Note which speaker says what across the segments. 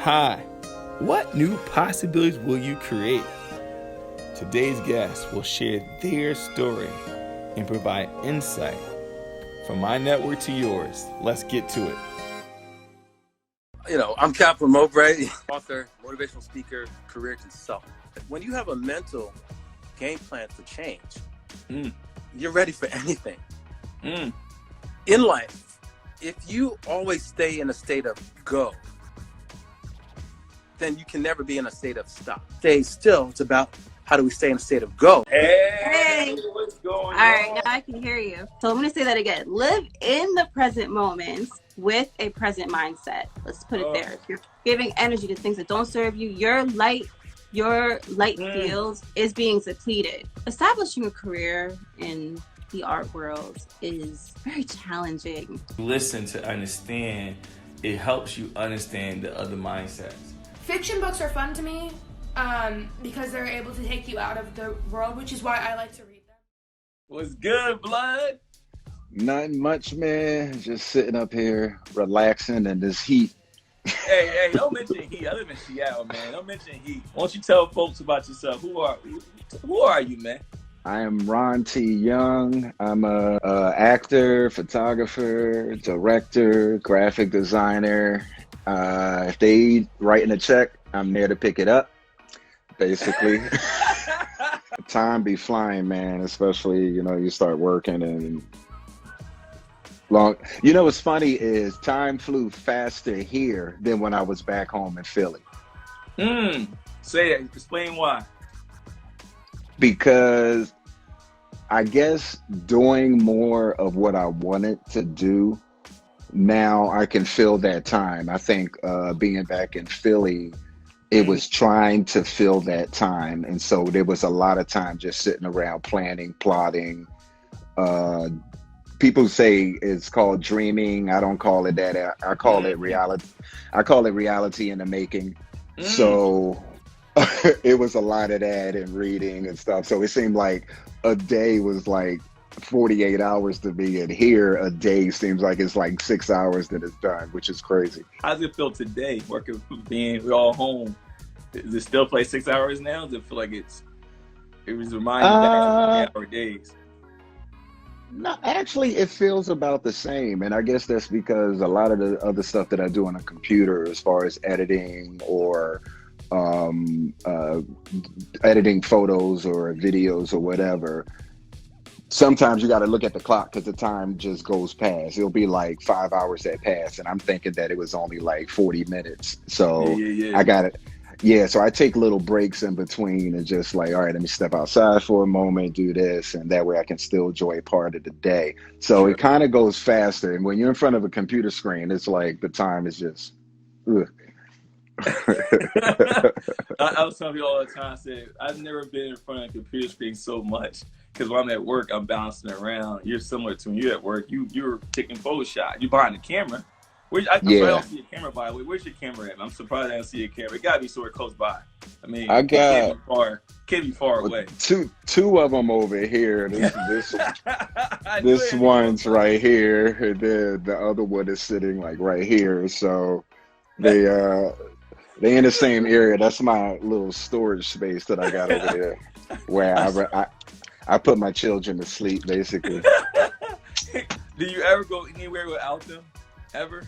Speaker 1: Hi, what new possibilities will you create? Today's guests will share their story and provide insight. From my network to yours, let's get to it.
Speaker 2: I'm Captain Mowbray, author, motivational speaker, career consultant. When you have a mental game plan for change, you're ready for anything. In life, if you always stay in a state of go, then you can never be in a state of stop. Stay still. It's about how do we stay in a state of go.
Speaker 3: Hey,
Speaker 2: what's going on?
Speaker 3: All right, now I can hear you. So I'm going to say that again. Live in the present moments with a present mindset. Let's put it there. If you're giving energy to things that don't serve you, your light field is being depleted. Establishing a career in the art world is very challenging.
Speaker 1: Listen to understand. It helps you understand the other mindsets.
Speaker 4: Fiction books are fun to me because they're able to take you out of the world, which is why I like to read them.
Speaker 2: What's good, blood?
Speaker 5: Nothing much, man. Just sitting up here, relaxing in this heat.
Speaker 2: Hey, don't mention heat. I live in Seattle, man. Don't mention heat. Why don't you tell folks about yourself? Who are you, man?
Speaker 5: I am Ron T. Young. I'm a actor, photographer, director, graphic designer. If they writing a check, I'm there to pick it up, basically. Time be flying, man, especially, you start working and long. What's funny is time flew faster here than when I was back home in Philly.
Speaker 2: Say it. Explain why.
Speaker 5: Because I guess doing more of what I wanted to do, now I can fill that time. I think being back in Philly, it was trying to fill that time. And so there was a lot of time just sitting around planning, plotting. People say it's called dreaming. I don't call it that. I call it reality. I call it reality in the making. So it was a lot of that and reading and stuff. So it seemed like a day was like 48 hours to me, and here a day seems like it's like 6 hours that it's done, which is crazy.
Speaker 2: How does it feel today, working, we're all home? Does it still play 6 hours now? Does it feel like it was reminding back of 8 hour days?
Speaker 5: No, actually, it feels about the same. And I guess that's because a lot of the other stuff that I do on a computer, as far as editing or editing photos or videos or whatever, sometimes you got to look at the clock because the time just goes past. It'll be like 5 hours that pass, and I'm thinking that it was only like 40 minutes. So I got it. Yeah, so I take little breaks in between and just like, all right, let me step outside for a moment, do this, and that way I can still enjoy a part of the day. So it kind of goes faster. And when you're in front of a computer screen, it's like the time is just, ugh.
Speaker 2: I was telling you all the time, I said, I've never been in front of a computer screen so much because when I'm at work, I'm bouncing around. You're similar to when you're at work. You're taking photo shots. You're behind the camera. I don't see a camera, by the way. Where's your camera at? I'm surprised I don't see a camera. It got to be sort of close by. I mean,
Speaker 5: I got
Speaker 2: can't be far away.
Speaker 5: Two of them over here. This one's right here. And then the other one is sitting like right here. So they in the same area. That's my little storage space that I got over there, where I put my children to sleep, basically.
Speaker 2: Do you ever go anywhere without them? Ever?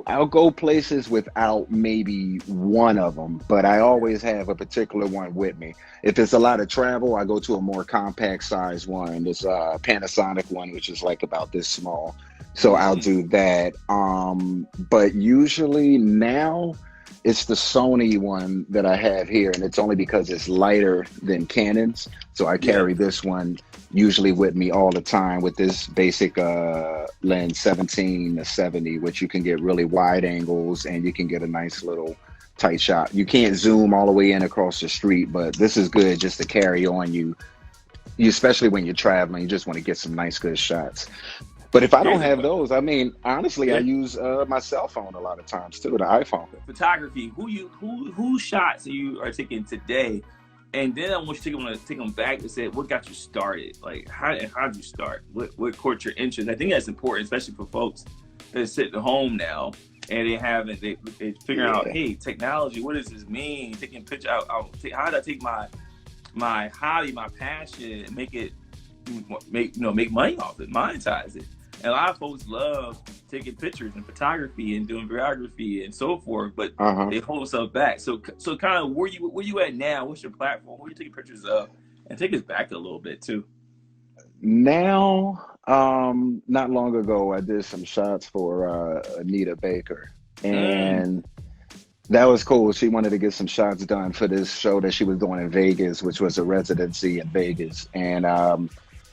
Speaker 5: I'll go places without maybe one of them, but I always have a particular one with me. If it's a lot of travel, I go to a more compact size one. There's a Panasonic one, which is like about this small. So I'll do that. But usually now it's the Sony one that I have here, and it's only because it's lighter than Canon's. So I carry this one usually with me all the time with this basic lens 17-70, which you can get really wide angles and you can get a nice little tight shot. You can't zoom all the way in across the street, but this is good just to carry on you especially when you're traveling. You just want to get some nice good shots. But if I don't have those, I mean, honestly, I use my cell phone a lot of times too, the iPhone.
Speaker 2: Photography. Who shots you are taking today? And then I want you to take them back and say, what got you started? Like, how did you start? What caught your interest? I think that's important, especially for folks that's sitting at home now, and they figuring out,
Speaker 5: Yeah.
Speaker 2: hey, technology, what does this mean? Taking picture, how do I take my hobby, my passion, and make money off it, monetize it. And a lot of folks love taking pictures and photography and doing videography and so forth, but
Speaker 5: Uh-huh.
Speaker 2: they hold themselves back. So kind of where you at now? What's your platform? Where you taking pictures of? And take us back a little bit too.
Speaker 5: Now, not long ago, I did some shots for Anita Baker,
Speaker 2: Mm.
Speaker 5: and that was cool. She wanted to get some shots done for this show that she was doing in Vegas, which was a residency in Vegas, and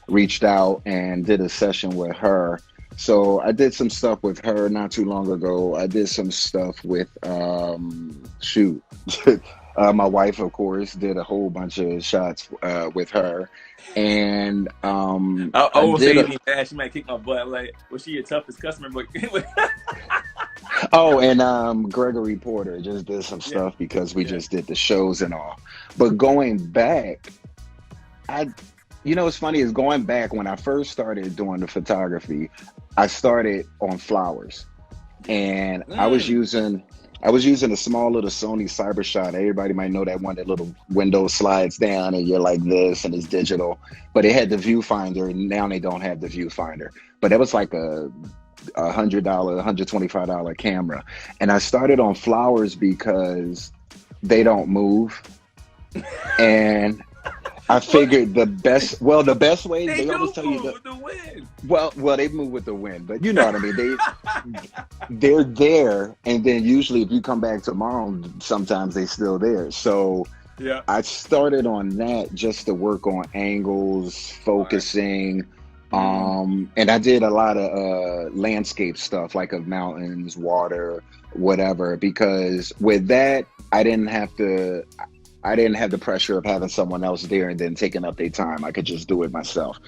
Speaker 5: reached out and did a session with her. So I did some stuff with her not too long ago. I did some stuff with shoot. My wife, of course, did a whole bunch of shots with her, and
Speaker 2: I
Speaker 5: I
Speaker 2: won't say
Speaker 5: did a
Speaker 2: anything bad. She might kick my butt. Like, was she your toughest customer? But
Speaker 5: oh, and Gregory Porter just did some
Speaker 2: yeah,
Speaker 5: stuff because we
Speaker 2: yeah.
Speaker 5: just did the shows and all. But going back, I what's funny is going back when I first started doing the photography, I started on flowers, and
Speaker 2: Mm.
Speaker 5: I was using a small little Sony CyberShot. Everybody might know that one that little window slides down and you're like this and it's digital. But it had the viewfinder, and now they don't have the viewfinder. But it was like a $100, $125 camera. And I started on flowers because they don't move. And I
Speaker 2: What?
Speaker 5: figured the best way,
Speaker 2: They
Speaker 5: they always
Speaker 2: do
Speaker 5: tell you
Speaker 2: move
Speaker 5: that,
Speaker 2: with the wind.
Speaker 5: well, they move with the wind, but you know what I mean. They're there, and then usually if you come back tomorrow, sometimes they're still there. So
Speaker 2: Yeah.
Speaker 5: I started on that just to work on angles,
Speaker 2: All right.
Speaker 5: focusing,
Speaker 2: Mm.
Speaker 5: and I did a lot of landscape stuff like of mountains, water, whatever, because with that I didn't have the pressure of having someone else there and then taking up their time. I could just do it myself.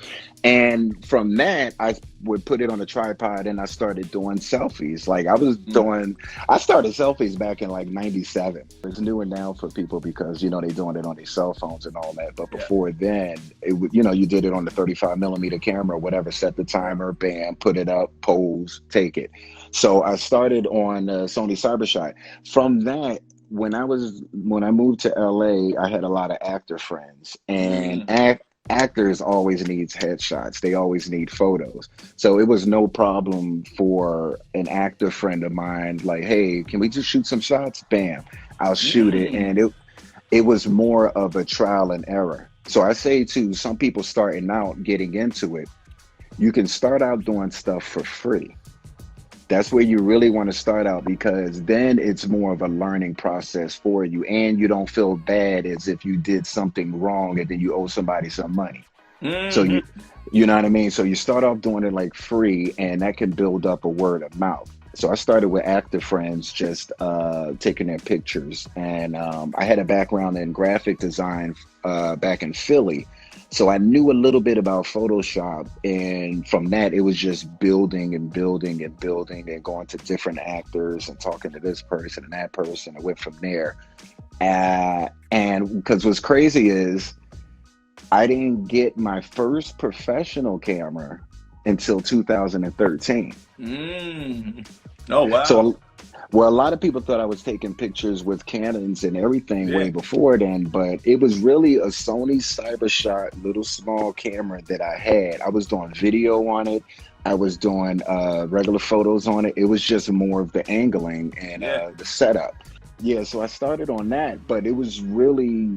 Speaker 5: And from that, I would put it on a tripod and I started doing selfies.
Speaker 2: Mm.
Speaker 5: I started selfies back in like 97. It's newer now for people because, they're doing it on their cell phones and all that. But
Speaker 2: Yeah.
Speaker 5: before then, you did it on the 35 millimeter camera, whatever, set the
Speaker 2: Yeah.
Speaker 5: timer, bam, put it up, pose, take it. So I started on Sony CyberShot. From that, when I moved to LA, I had a lot of actor friends, and
Speaker 2: Mm.
Speaker 5: actors always needs headshots. They always need photos. So it was no problem for an actor friend of mine, like, hey, can we just shoot some shots? Bam, I'll shoot it.
Speaker 2: Mm.
Speaker 5: And it was more of a trial and error. So I say to some people starting out, getting into it, you can start out doing stuff for free. That's where you really want to start out because then it's more of a learning process for you, and you don't feel bad as if you did something wrong and then you owe somebody some money. So
Speaker 2: Mm.
Speaker 5: you know what I mean? So you start off doing it like free, and that can build up a word of mouth. So I started with actor friends, just taking their pictures, and I had a background in graphic design back in Philly, so I knew a little bit about Photoshop, and from that it was just building and building and building and going to different actors and talking to this person and that person. I went from there, and because what's crazy is I didn't get my first professional camera until 2013.
Speaker 2: Mm. Oh wow.
Speaker 5: So, well, a lot of people thought I was taking pictures with Canons and everything
Speaker 2: Yeah.
Speaker 5: way before then, but it was really a Sony CyberShot little small camera that I had. I was doing video on it. I was doing regular photos on it. It was just more of the angling and
Speaker 2: Yeah.
Speaker 5: the setup. Yeah, so I started on that, but it was really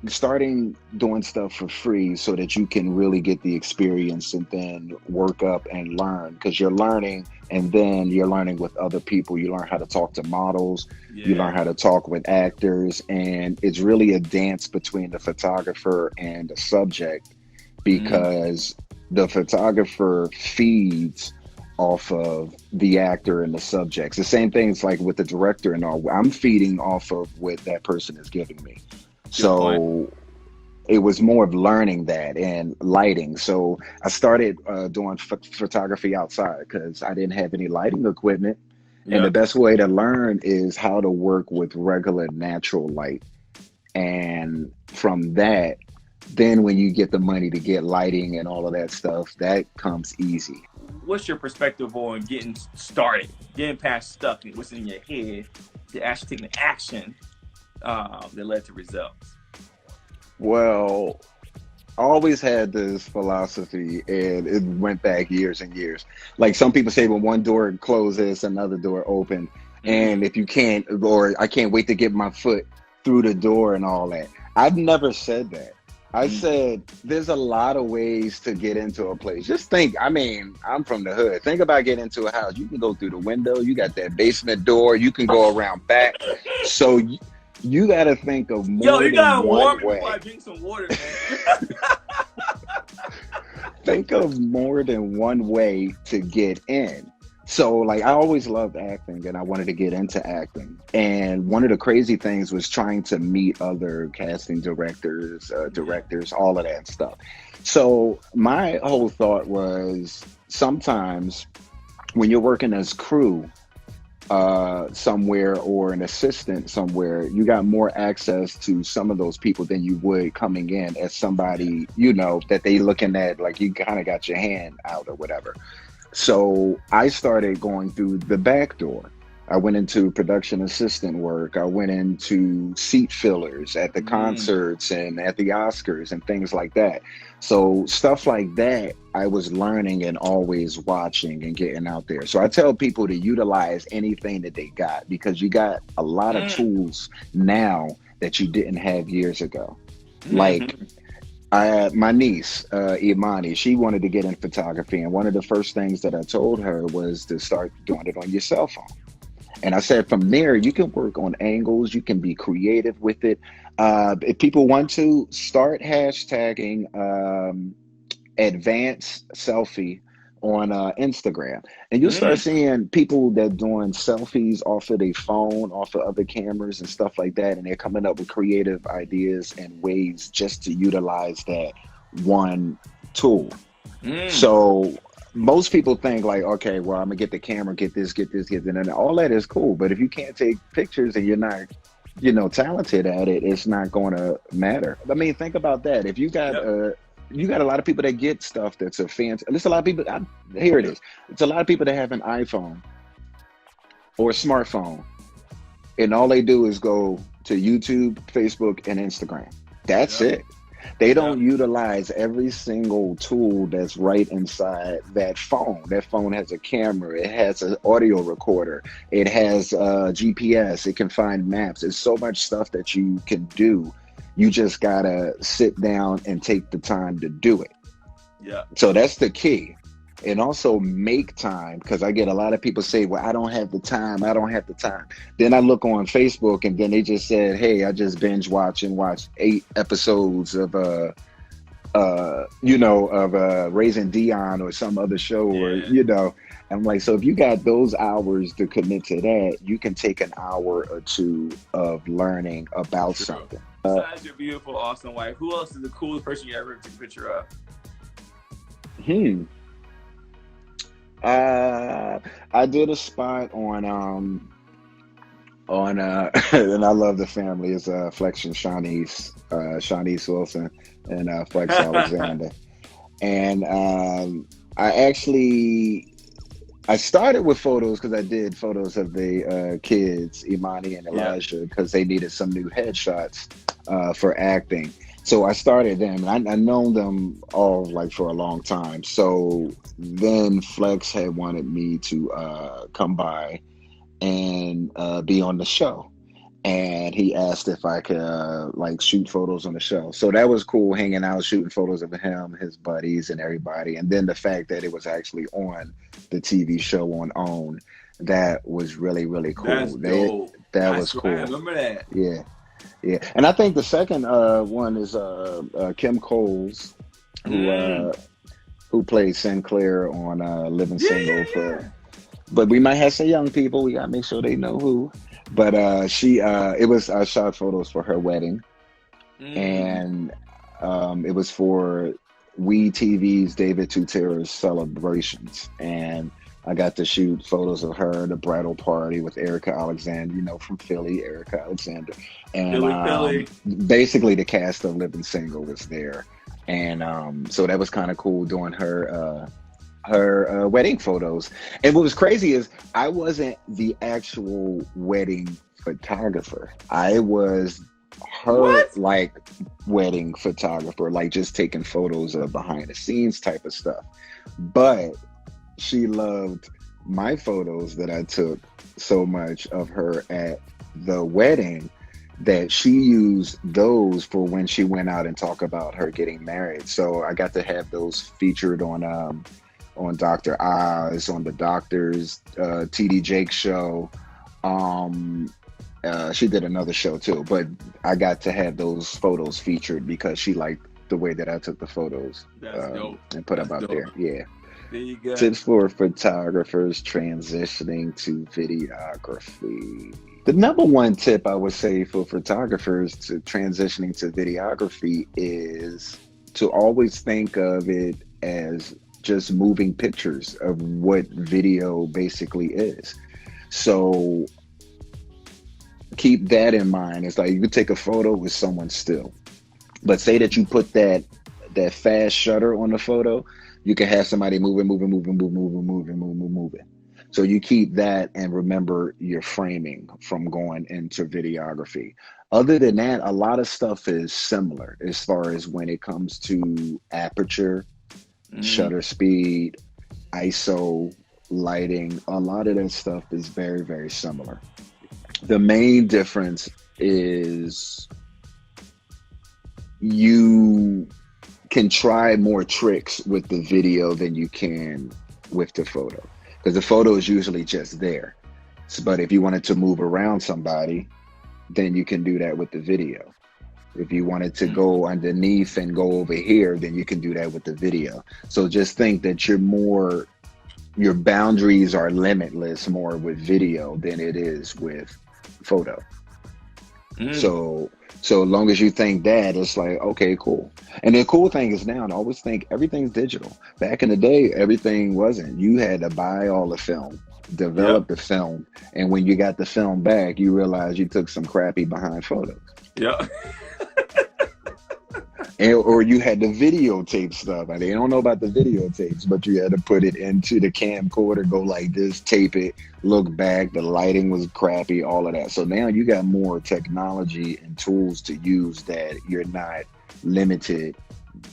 Speaker 5: starting doing stuff for free so that you can really get the experience and then work up and learn because you're learning and then you're learning with other people. You learn how to talk to models, you learn
Speaker 2: Yeah.
Speaker 5: how to talk with actors, and it's really a dance between the photographer and the subject
Speaker 2: Mm.
Speaker 5: because the photographer feeds off of the actor and the subjects. The same things like with the director and all. I'm feeding off of what that person is giving me.
Speaker 2: Good point.
Speaker 5: So it was more of learning that and lighting. So I started doing photography outside because I didn't have any lighting equipment. And the
Speaker 2: Yeah.
Speaker 5: best way to learn is how to work with regular natural light. And from that, then when you get the money to get lighting and all of that stuff, that comes easy.
Speaker 2: what's your perspective on getting started, getting past stuck and what's in your head, to actually taking action that led to results?
Speaker 5: Well, I always had this philosophy, and it went back years and years. Like some people say, when one door closes, another door open. And if you can't, or I can't wait to get my foot through the door and all that. I've never said that. I said there's a lot of ways to get into a place. Just think, I mean, I'm from the hood. Think about getting into a house. You can go through the window. You got that basement door. You can go around back. So you got to think of more
Speaker 2: Yo, you
Speaker 5: than
Speaker 2: gotta warm
Speaker 5: one
Speaker 2: me
Speaker 5: way.
Speaker 2: before I drink some water, man.
Speaker 5: Think of more than one way to get in. So, like, I always loved acting and I wanted to get into acting. And one of the crazy things was trying to meet other casting directors, all of that stuff. So, my whole thought was sometimes when you're working as crew somewhere or an assistant somewhere, you got more access to some of those people than you would coming in as somebody, you know, that they looking at like you kind of got your hand out or whatever. So I started going through the back door. I went into production assistant work. I went into seat fillers at the concerts and at the Oscars and things like that. So stuff like that, I was learning and always watching and getting out there. So I tell people to utilize anything that they got, because you got a lot of tools now that you didn't have years ago. Like my niece, Imani, she wanted to get in photography. And one of the first things that I told her was to start doing it on your cell phone. And I said, from there, you can work on angles. You can be creative with it. If people want to, start hashtagging advanced selfie on Instagram. And you'll start seeing people that doing selfies off of their phone, off of other cameras and stuff like that. And they're coming up with creative ideas and ways just to utilize that one tool. So most people think like, okay, well, I'm gonna get the camera, get this, and all that is cool. But if you can't take pictures and you're not, you know, talented at it, it's not going to matter. I mean, think about that. If you got you got a lot of people that get stuff that's a fancy. There's a lot of people. Here it is. It's a lot of people that have an iPhone or a smartphone, and all they do is go to YouTube, Facebook, and Instagram. That's it. They don't utilize every single tool that's right inside that phone. That phone has a camera. It has an audio recorder. It has GPS. It can find maps. There's so much stuff that you can do. You just gotta sit down and take the time to do it.
Speaker 2: Yeah.
Speaker 5: So that's the key. And also make time, because I get a lot of people say, well, I don't have the time. Then I look on Facebook and then they just said, hey, I just binge watched 8 episodes of Raising Dion or some other show, or, you know, I'm like, so if you got those hours to commit to that, you can take an hour or two of learning about something.
Speaker 2: Besides your beautiful, awesome wife, who else is the coolest person you ever took a picture of?
Speaker 5: I did a spot on and I love the family. It's Flex and Shanice Wilson and Flex Alexander. And I started with photos because I did photos of the kids, Imani and Elijah, because they needed some new headshots for acting. So I started them, and I known them all like for a long time. So then Flex had wanted me to come by and be on the show. And he asked if I could like shoot photos on the show. So that was cool, hanging out, shooting photos of him, his buddies, and everybody. And then the fact that it was actually on the TV show on OWN, that was really, really cool.
Speaker 2: That's dope.
Speaker 5: That was cool.
Speaker 2: I remember that.
Speaker 5: Yeah. Yeah. And I think the second one is Kim Coles, who played Sinclair on Living Single. But we might have some young people. We gotta make sure they know who. But I shot photos for her wedding, and it was for We TV's David Tutera's celebrations, and I got to shoot photos of her, the bridal party with Erica Alexander, you know, from Philly, Erica Alexander, and basically the cast of Living Single was there, and so that was kind of cool doing her. her wedding photos. And what was crazy is I wasn't the actual wedding photographer. I was her
Speaker 2: What?
Speaker 5: like wedding photographer, like just taking photos of behind the scenes type of stuff. But she loved my photos that I took so much of her at the wedding that she used those for when she went out and talked about her getting married. So I got to have those featured on Dr. Oz, on the Doctor's TD Jake show. She did another show too, but I got to have those photos featured because she liked the way that I took the photos
Speaker 2: That's dope.
Speaker 5: and put
Speaker 2: That's
Speaker 5: them out
Speaker 2: dope.
Speaker 5: there. Yeah.
Speaker 2: There you go.
Speaker 5: Tips for photographers transitioning to videography. The number one tip I would say for photographers to transitioning to videography is to always think of it as just moving pictures of what video basically is. So keep that in mind. It's like you could take a photo with someone still, but say that you put that fast shutter on the photo, you can have somebody moving. So you keep that and remember your framing from going into videography. Other than that, a lot of stuff is similar as far as when it comes to aperture, shutter speed, ISO, lighting. A lot of that stuff is very, very similar. The main difference is you can try more tricks with the video than you can with the photo, because the photo is usually just there. But if you wanted to move around somebody, then you can do that with the video. If you wanted to go underneath and go over here, then you can do that with the video. So just think that your boundaries are limitless more with video than it is with photo. So as long as you think that, it's like, okay, cool. And the cool thing is now, I always think everything's digital. Back in the day, everything wasn't. You had to buy all the film, develop the film, and when you got the film back, you realized you took some crappy behind photos.
Speaker 2: Yeah.
Speaker 5: Or you had to videotape stuff. They don't know about the videotapes, but you had to put it into the camcorder, go like this, tape it, look back. The lighting was crappy, all of that. So now you got more technology and tools to use that you're not limited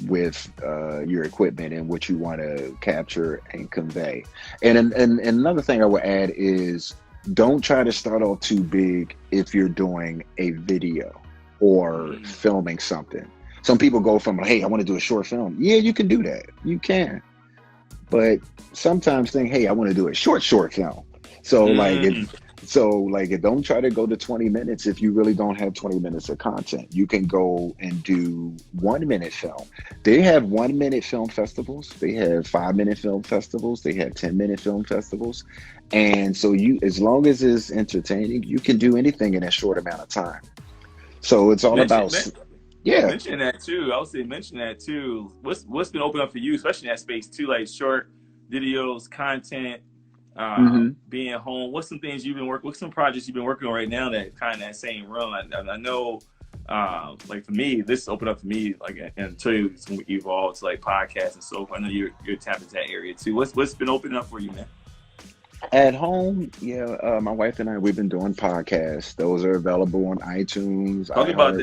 Speaker 5: with your equipment and what you want to capture and convey. And another thing I would add is don't try to start off too big if you're doing a video or filming something. Some people go from, hey, I want to do a short film. Yeah, you can do that. You can. But sometimes think, hey, I want to do a short film. So don't try to go to 20 minutes if you really don't have 20 minutes of content. You can go and do 1 minute film. They have 1 minute film festivals. They have 5 minute film festivals. They have 10-minute film festivals. And so as long as it's entertaining, you can do anything in a short amount of time. So it's all about... Yeah.
Speaker 2: Mention that too. I would say mention that too. What's been open up for you, especially in that space too, like short videos, content, being home. What's some things you've been working? What's some projects you've been working on right now that kind of that same realm? I know, like for me, this opened up for me, like until it's going to evolve to like podcasts and so forth. I know you're tapping into that area too. What's been opening up for you, man?
Speaker 5: At home, my wife and I, we've been doing podcasts. Those are available on iTunes.
Speaker 2: Talk about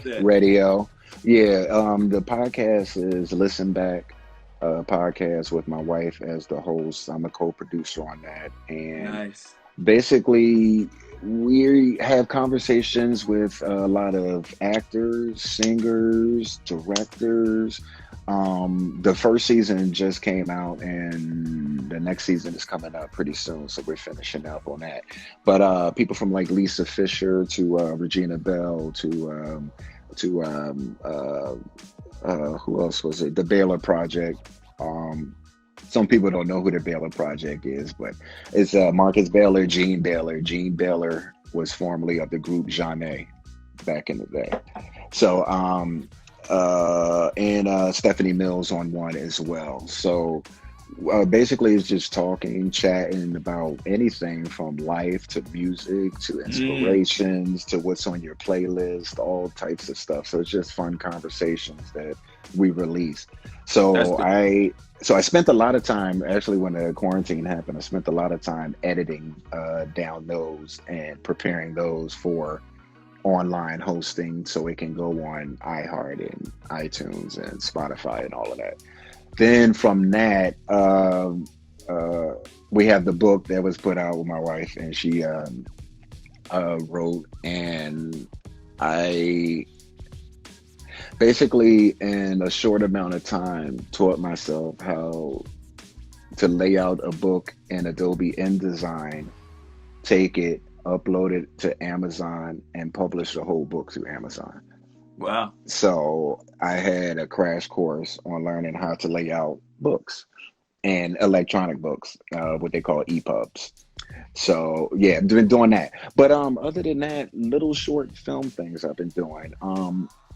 Speaker 2: that.
Speaker 5: Radio. Yeah, the podcast is Listen Back podcast with my wife as the host. I'm a co-producer on that. And basically, we have conversations with a lot of actors, singers, directors. The first season just came out and the next season is coming up pretty soon, so we're finishing up on that. But people from like Lisa Fisher to Regina Bell to who else was it? The Baylor Project. Some people don't know who the Baylor Project is, but it's Marcus Baylor, Gene Baylor. Gene Baylor was formerly of the group Jeanne back in the day. So and Stephanie Mills on one as well. So Basically, it's just talking, chatting about anything from life to music to
Speaker 2: Mm,
Speaker 5: inspirations to what's on your playlist, all types of stuff. So it's just fun conversations that we release.
Speaker 2: that's
Speaker 5: So
Speaker 2: good.
Speaker 5: I spent a lot of time actually when the quarantine happened. I spent a lot of time editing down those and preparing those for online hosting so it can go on iHeart and iTunes and Spotify and all of that. Then from that, uh, we have the book that was put out with my wife, and she wrote, and I basically, in a short amount of time, taught myself how to lay out a book in Adobe InDesign, take it, upload it to Amazon, and publish the whole book through Amazon.
Speaker 2: Wow.
Speaker 5: So I had a crash course on learning how to lay out books and electronic books, what they call EPUBs. So yeah, been doing that. But other than that, little short film things I've been doing.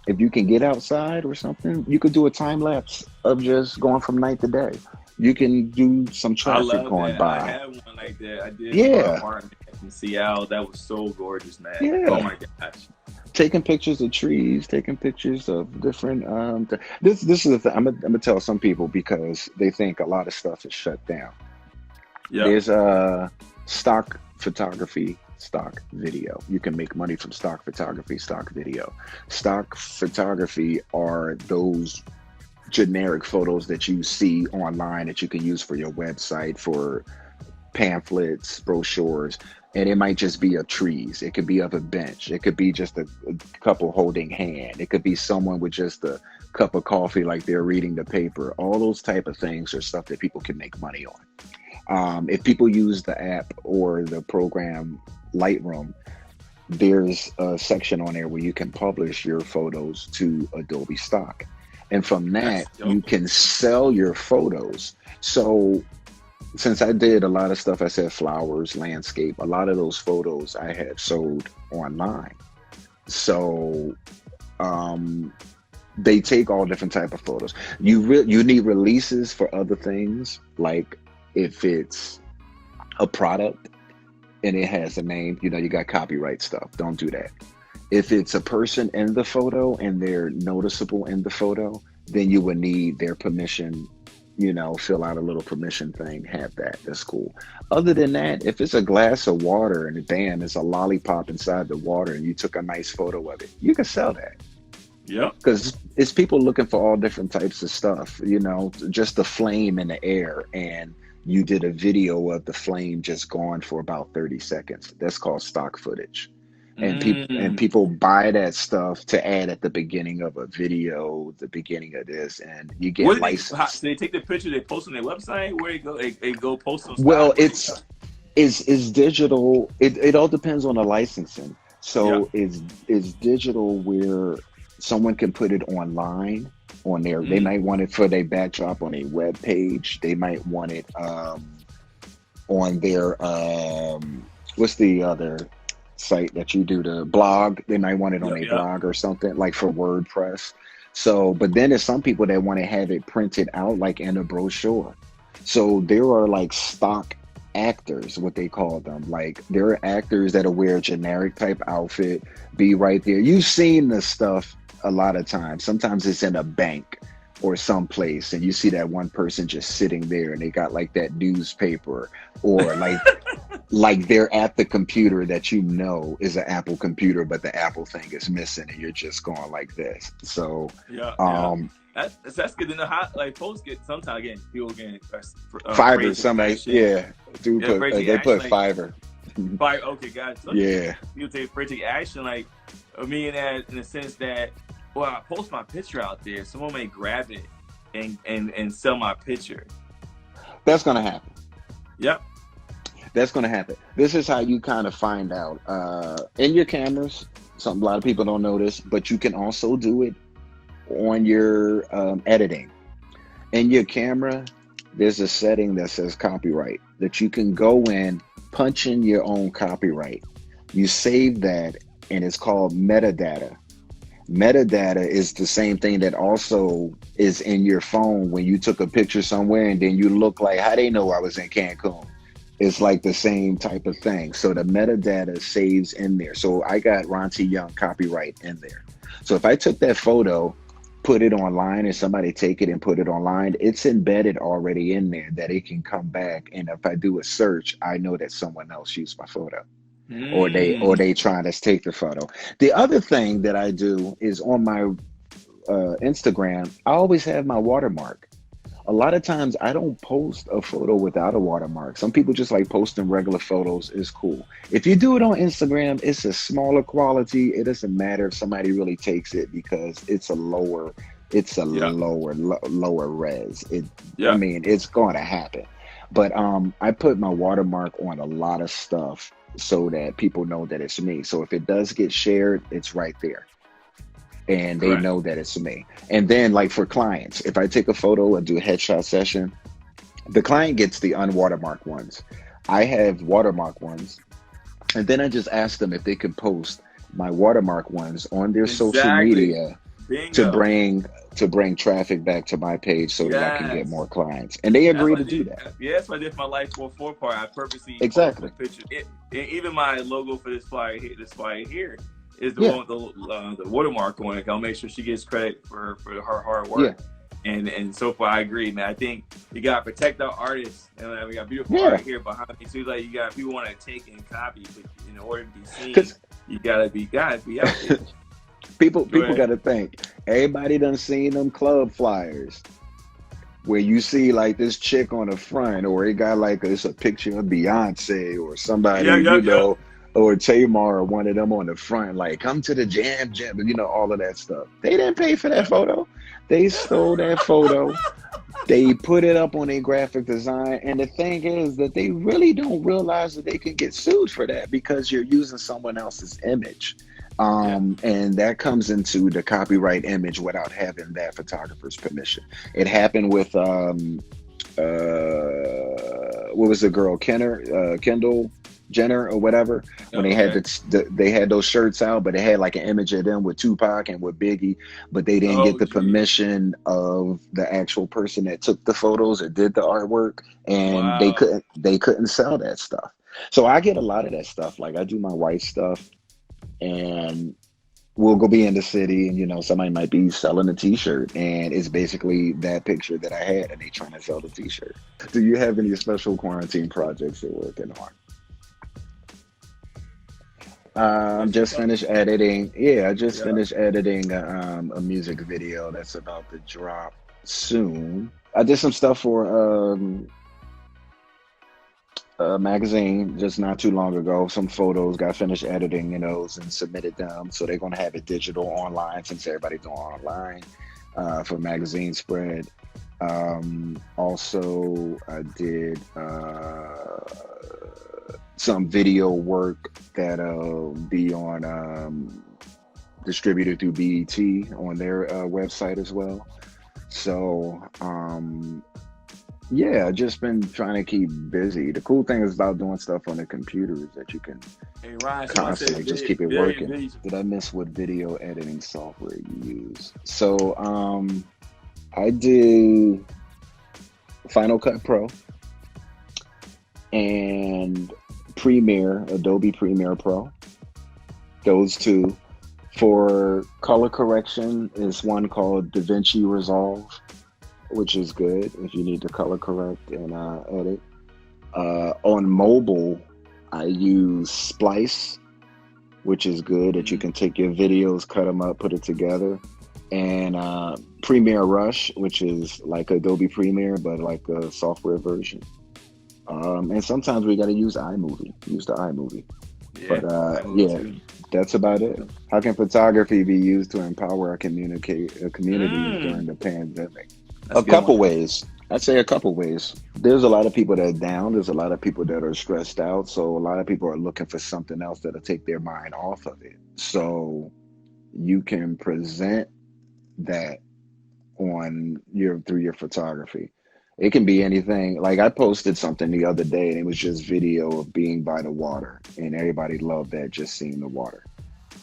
Speaker 5: If you can get outside or something, you could do a time lapse of just going from night to day. You can do some
Speaker 2: I
Speaker 5: traffic
Speaker 2: love
Speaker 5: going
Speaker 2: that. I
Speaker 5: by.
Speaker 2: had one like that. I did for my
Speaker 5: Yeah,
Speaker 2: apartment in Seattle. That was so gorgeous, man. Oh
Speaker 5: yeah.
Speaker 2: my gosh.
Speaker 5: Taking pictures of trees, taking pictures of different. This is the thing. I'm gonna tell some people because they think a lot of stuff is shut down.
Speaker 2: Yep.
Speaker 5: There's stock photography, stock video. You can make money from stock photography, stock video. Stock photography are those generic photos that you see online that you can use for your website, for pamphlets, brochures, and it might just be of trees. It could be of a bench. It could be just a couple holding hand. It could be someone with just a cup of coffee like they're reading the paper. All those type of things are stuff that people can make money on. If people use the app or the program Lightroom, there's a section on there where you can publish your photos to Adobe Stock. And from
Speaker 2: That's
Speaker 5: that, you
Speaker 2: dope.
Speaker 5: can sell your photos. So since I did a lot of stuff, I said flowers, landscape, a lot of those photos I have sold online. So um, they take all different type of photos. You need releases for other things, like if it's a product and it has a name, you got copyright stuff. Don't do that. If it's a person in the photo and they're noticeable in the photo, then you would need their permission, fill out a little permission thing, have that. That's cool. Other than that, if it's a glass of water and bam, it's a lollipop inside the water and you took a nice photo of it, you can sell that.
Speaker 2: Yep.
Speaker 5: Because it's people looking for all different types of stuff, just the flame in the air, and you did a video of the flame just gone for about 30 seconds. That's called stock footage. And
Speaker 2: Mm.
Speaker 5: people buy that stuff to add at the beginning of a video, the beginning of this, and you get
Speaker 2: What do so
Speaker 5: licensed.
Speaker 2: they take the picture, they post on their website? Where they go? They go post on
Speaker 5: Well,
Speaker 2: stock? Where they go?
Speaker 5: it's digital. It all depends on the licensing.
Speaker 2: Yep.
Speaker 5: So it's digital where someone can put it online on their. They
Speaker 2: Mm.
Speaker 5: might want it for their backdrop on a web page. They might want it on their what's the other site that you do the blog? They might want it on
Speaker 2: Yep.
Speaker 5: a
Speaker 2: Yep.
Speaker 5: blog or something like for WordPress. So, but then there's some people that want to have it printed out like in a brochure. So there are like stock actors, what they call them. Like there are actors that'll wear a generic type outfit, be right there. You've seen this stuff a lot of times. Sometimes it's in a bank or someplace, and you see that one person just sitting there, and they got like that newspaper, or like they're at the computer that is an Apple computer, but the Apple thing is missing, and you're just going like this. So,
Speaker 2: Yeah. Yeah.
Speaker 5: um,
Speaker 2: That's good to know. How like folks get sometimes getting people getting
Speaker 5: Fiverr,
Speaker 2: afraid to
Speaker 5: somebody,
Speaker 2: action.
Speaker 5: yeah, do
Speaker 2: Yeah,
Speaker 5: put
Speaker 2: afraid to
Speaker 5: they
Speaker 2: action.
Speaker 5: put
Speaker 2: Like
Speaker 5: Fiverr,
Speaker 2: okay, guys. Some
Speaker 5: yeah.
Speaker 2: people take afraid to take action. Like me and that in the sense that well, I post my picture out there, someone may grab it and sell my picture.
Speaker 5: That's gonna happen.
Speaker 2: Yep.
Speaker 5: That's gonna happen. This is how you kind of find out in your cameras. A lot of people don't know this, but you can also do it on your editing. In your camera, there's a setting that says copyright that you can go in, punch in your own copyright. You save that, and it's called metadata. Metadata is the same thing that also is in your phone when you took a picture somewhere and then you look like, how they know I was in Cancun? It's like the same type of thing. So the metadata saves in there. So I got Ron T. Young copyright in there. So if I took that photo, put it online, and somebody take it and put it online, it's embedded already in there that it can come back. And if I do a search, I know that someone else used my photo, or they trying to take the photo. The other thing that I do is on my Instagram, I always have my watermark. A lot of times I don't post a photo without a watermark. Some people just like posting regular photos. Is cool. If you do it on Instagram, it's a smaller quality. It doesn't matter if somebody really takes it because it's a lower lower res. I mean, it's going to happen. But I put my watermark on a lot of stuff so that people know that it's me. So if it does get shared, it's right there. And they know that it's me. And then, like for clients, if I take a photo and do a headshot session, the client gets the unwatermarked ones. I have watermark ones. And then I just ask them if they could post my watermark ones on their social media to bring traffic back to my page so that I can get more clients. And they agree to do that.
Speaker 2: Yeah, that's what I did for my Life 4 part. I purposely
Speaker 5: exactly
Speaker 2: picture it. Even my logo for this flyer here is the one with the watermark on it. I'll make sure she gets credit for her hard work. Yeah. And so far, I agree, man. I think you gotta protect our artists, and we got beautiful art here behind me too. Like you got people want to take and copy, but in order to be seen, you gotta be out there.
Speaker 5: People gotta think. Everybody done seen them club flyers where you see like this chick on the front, or it got like it's a picture of Beyonce or somebody, know. Or Tamar or one of them on the front, like, come to the jam, all of that stuff. They didn't pay for that photo. They stole that photo. They put it up on a graphic design. And the thing is that they really don't realize that they can get sued for that because you're using someone else's image. And that comes into the copyright image without having that photographer's permission. It happened with, what was the girl, Kendall Jenner or whatever, when they had they had those shirts out, but they had like an image of them with Tupac and with Biggie, but they didn't get the permission of the actual person that took the photos or did the artwork, and they couldn't sell that stuff. So I get a lot of that stuff. Like I do my white stuff, and we'll go be in the city, and somebody might be selling a T-shirt, and it's basically that picture that I had, and they trying to sell the T-shirt. Do you have any special quarantine projects you're working on? Just finished editing. I just finished editing a music video that's about to drop soon. I did some stuff for a magazine just not too long ago. Some photos, got finished editing those and submitted them. So they're going to have it digital online since everybody's going online for magazine spread. Also, I did some video work that'll be on distributed through BET on their website as well. So I've just been trying to keep busy. The cool thing is about doing stuff on the computer is that you can constantly just keep it working. Did I miss what video editing software you use? So I do Final Cut Pro and Adobe Premiere Pro. Those two. For color correction is one called DaVinci Resolve, which is good if you need to color correct and edit. On mobile, I use Splice, which is good that you can take your videos, cut them up, put it together. And Premiere Rush, which is like Adobe Premiere, but like a software version. And sometimes we got to use the iMovie. That's about it. How can photography be used to empower our communities during the pandemic? A couple ways. I'd say a couple ways. There's a lot of people that are down. There's a lot of people that are stressed out. So a lot of people are looking for something else that'll take their mind off of it. So you can present that through your photography. It can be anything. Like I posted something the other day and it was just video of being by the water, and everybody loved that, just seeing the water.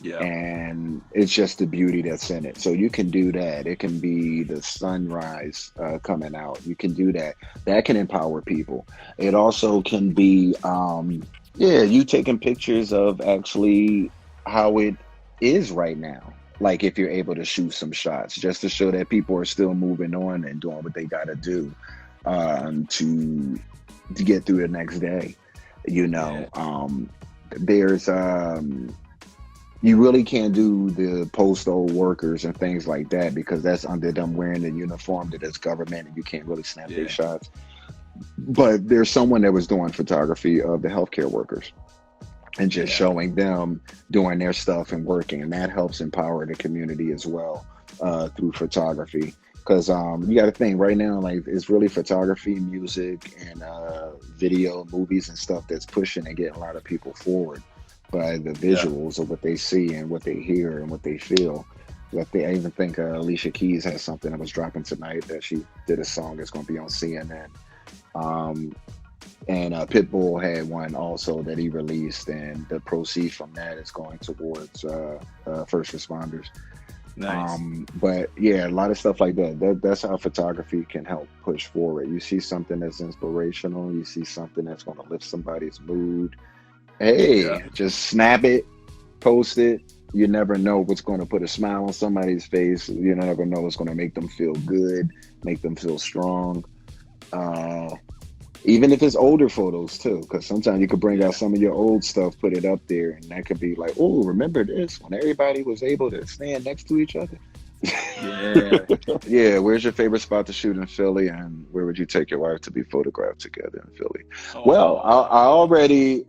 Speaker 2: Yeah.
Speaker 5: And it's just the beauty that's in it. So you can do that. It can be the sunrise coming out. You can do that. That can empower people. It also can be, yeah, you taking pictures of actually how it is right now. Like if you're able to shoot some shots, just to show that people are still moving on and doing what they got to do to get through the next day. You know, there's you really can't do the postal workers and things like that because that's under them wearing the uniform that is government and you can't really snap their shots. But there's someone that was doing photography of the healthcare workers and just showing them doing their stuff and working, and that helps empower the community as well through photography. Because you got to think right now, like it's really photography, music, and video, movies, and stuff that's pushing and getting a lot of people forward by the visuals of what they see and what they hear and what they feel. I even think Alicia Keys has something that was dropping tonight that she did a song that's going to be on CNN. And Pitbull had one also that he released, and the proceeds from that is going towards first responders.
Speaker 2: Nice.
Speaker 5: But yeah, a lot of stuff like that's how photography can help push forward. You see something that's inspirational, you see something that's going to lift somebody's mood. Hey, just snap it, post it. You never know what's going to put a smile on somebody's face. You never know what's going to make them feel good, make them feel strong. Even if it's older photos too, because sometimes you could bring out some of your old stuff, put it up there, and that could be like, oh, remember this when everybody was able to stand next to each other? Yeah. Where's your favorite spot to shoot in Philly, and where would you take your wife to be photographed together in Philly? Well,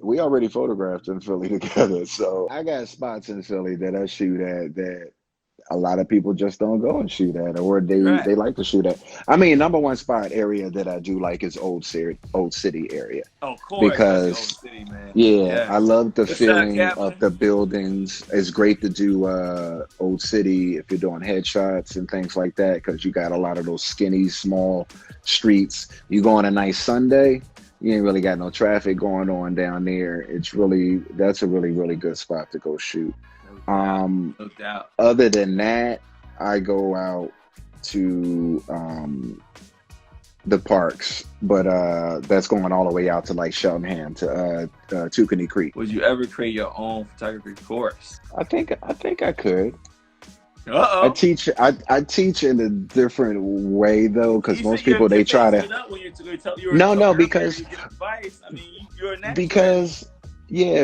Speaker 5: we already photographed in Philly together, so I got spots in Philly that I shoot at that a lot of people just don't go and shoot at, or they like to shoot at. I mean, number one spot area that I do like is Old City area.
Speaker 2: Of course,
Speaker 5: because
Speaker 2: Old City, man.
Speaker 5: I love the feeling of the buildings. It's great to do Old City if you're doing headshots and things like that, because you got a lot of those skinny, small streets. You go on a nice Sunday, you ain't really got no traffic going on down there. That's a really, really good spot to go shoot.
Speaker 2: No doubt.
Speaker 5: Other than that, I go out to the parks, but that's going all the way out to like Cheltenham to Tookanny Creek.
Speaker 2: Would you ever create your own photography course? I
Speaker 5: think I could. I teach in a different way though, because most people they try to. Because
Speaker 2: advice. I mean, you're a natural.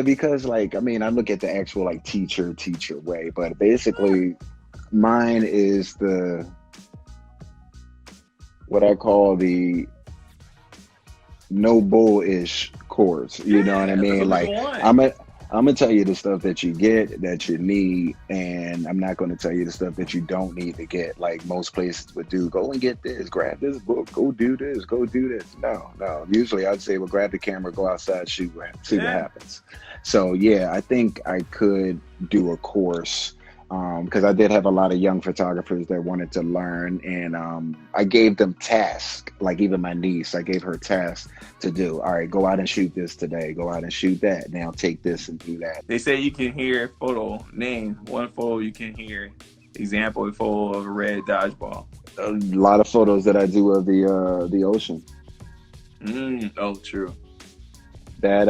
Speaker 5: Because like, I mean, I look at the actual like teacher way, but basically mine is what I call the no bull-ish course. You know what I mean? Like I'm gonna tell you the stuff that you get, that you need, and I'm not gonna tell you the stuff that you don't need to get. Like most places would do, go and get this, grab this book, go do this, go do this. No. Usually I'd say, well, grab the camera, go outside, shoot, see what happens. So yeah, I think I could do a course. Because I did have a lot of young photographers that wanted to learn, and I gave them tasks. Like even my niece, I gave her tasks to do. All right, go out and shoot this today. Go out and shoot that. Now take this and do that.
Speaker 2: They say you can hear photo. Name one photo you can hear. Example, a photo of a red dodgeball.
Speaker 5: A lot of photos that I do of the ocean.
Speaker 2: Oh, true.
Speaker 5: That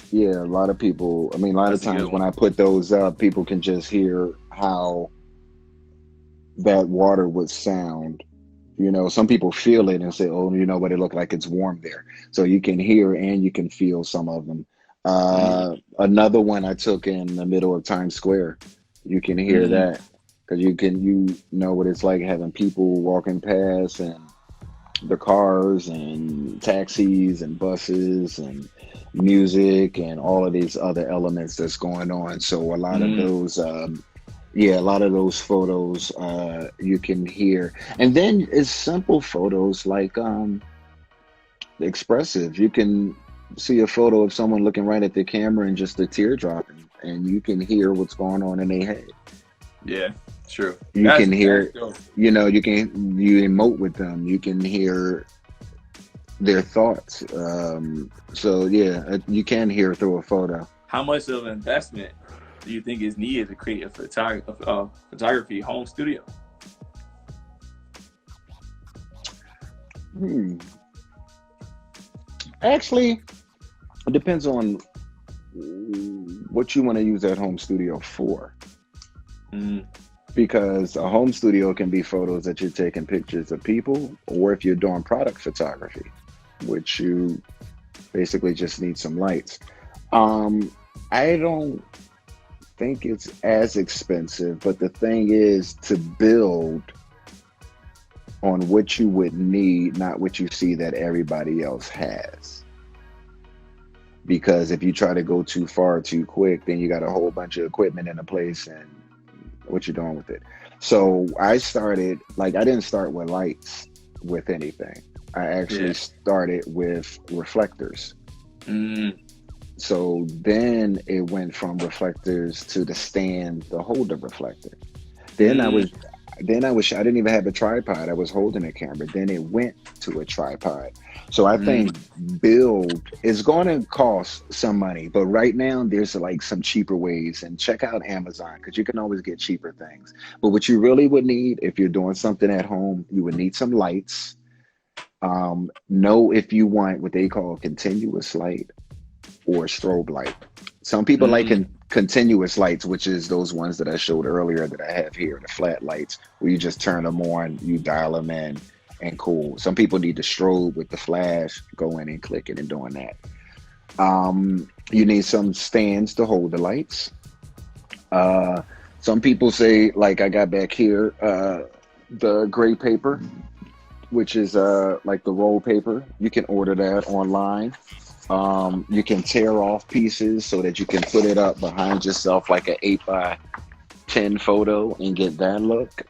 Speaker 5: yeah, a lot of people, I mean, a lot of times when I put those up, people can just hear how that water would sound. You know, some people feel it and say, oh, you know what, it looked like it's warm there. So you can hear and you can feel some of them. Another one I took in the middle of Times Square. You can hear that because you know what it's like having people walking past and the cars and taxis and buses and music and all of these other elements that's going on. So a lot of those photos you can hear. And then it's simple photos like expressive. You can see a photo of someone looking right at the camera and just a tear dropping, and you can hear what's going on in their head.
Speaker 2: Yeah, true.
Speaker 5: You can hear, you know, you emote with them. You can hear their thoughts. So yeah, you can hear through a photo.
Speaker 2: How much of an investment do you think is needed to create a photography home studio?
Speaker 5: Actually, it depends on what you want to use that home studio for. Because a home studio can be photos that you're taking pictures of people, or if you're doing product photography, which you basically just need some lights. I don't think it's as expensive, but the thing is to build on what you would need, not what you see that everybody else has. Because if you try to go too far too quick, then you got a whole bunch of equipment in a place and what you're doing with it. So I started, like, I didn't start with lights with anything. I actually started with reflectors. So then it went from reflectors to the stand to hold the reflector. Then I didn't even have a tripod. I was holding a camera. Then it went to a tripod. So I think build is going to cost some money, but right now there's like some cheaper ways, and check out Amazon because you can always get cheaper things. But what you really would need if you're doing something at home, you would need some lights. Know if you want what they call continuous light or strobe light. Some people like continuous lights, which is those ones that I showed earlier that I have here, the flat lights, where you just turn them on, you dial them in, and cool. Some people need the strobe with the flash, go in and click it and doing that. You need some stands to hold the lights. Some people say, like I got back here, the gray paper, which is like the roll paper. You can order that online. You can tear off pieces so that you can put it up behind yourself like an 8x10 photo and get that look.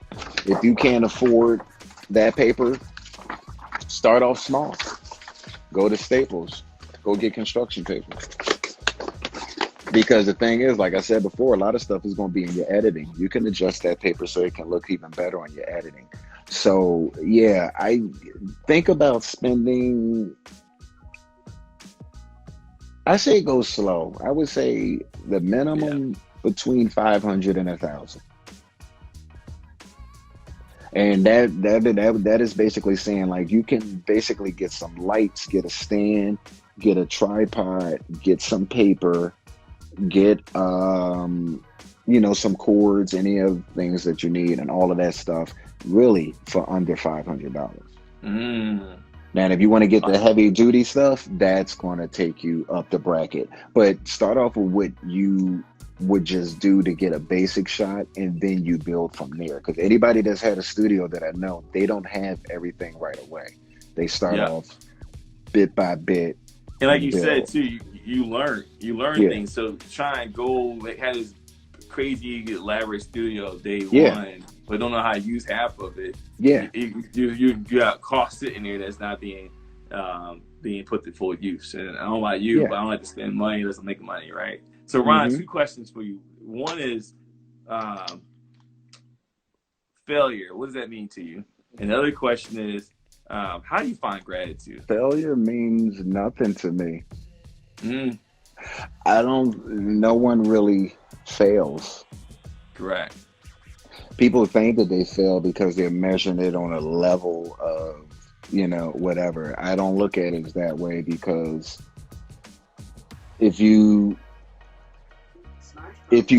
Speaker 5: If you can't afford that paper, start off small. Go to Staples. Go get construction paper. Because the thing is, like I said before, a lot of stuff is going to be in your editing. You can adjust that paper so it can look even better on your editing. So, yeah, I think about spending... I say go slow. I would say the minimum between 500 and 1,000. And that is basically saying, like, you can basically get some lights, get a stand, get a tripod, get some paper, get some cords, any of the things that you need, and all of that stuff, really for under $500. Now, if you want to get the heavy duty stuff, that's going to take you up the bracket. But start off with what you would just do to get a basic shot, and then you build from there. Because anybody that's had a studio that I know, they don't have everything right away. They start off bit by bit.
Speaker 2: And like you said too, you learn things. So try and go like have this crazy elaborate studio day one, but don't know how to use half of it. You got cost sitting there that's not being put to full use. And I don't know about you, but I don't like to spend money unless I'm making money, right? So Ron, two questions for you. One is failure. What does that mean to you? And the other question is, how do you find gratitude?
Speaker 5: Failure means nothing to me. No one really fails.
Speaker 2: Correct.
Speaker 5: People think that they fail because they're measuring it on a level of, whatever. I don't look at it that way, because if you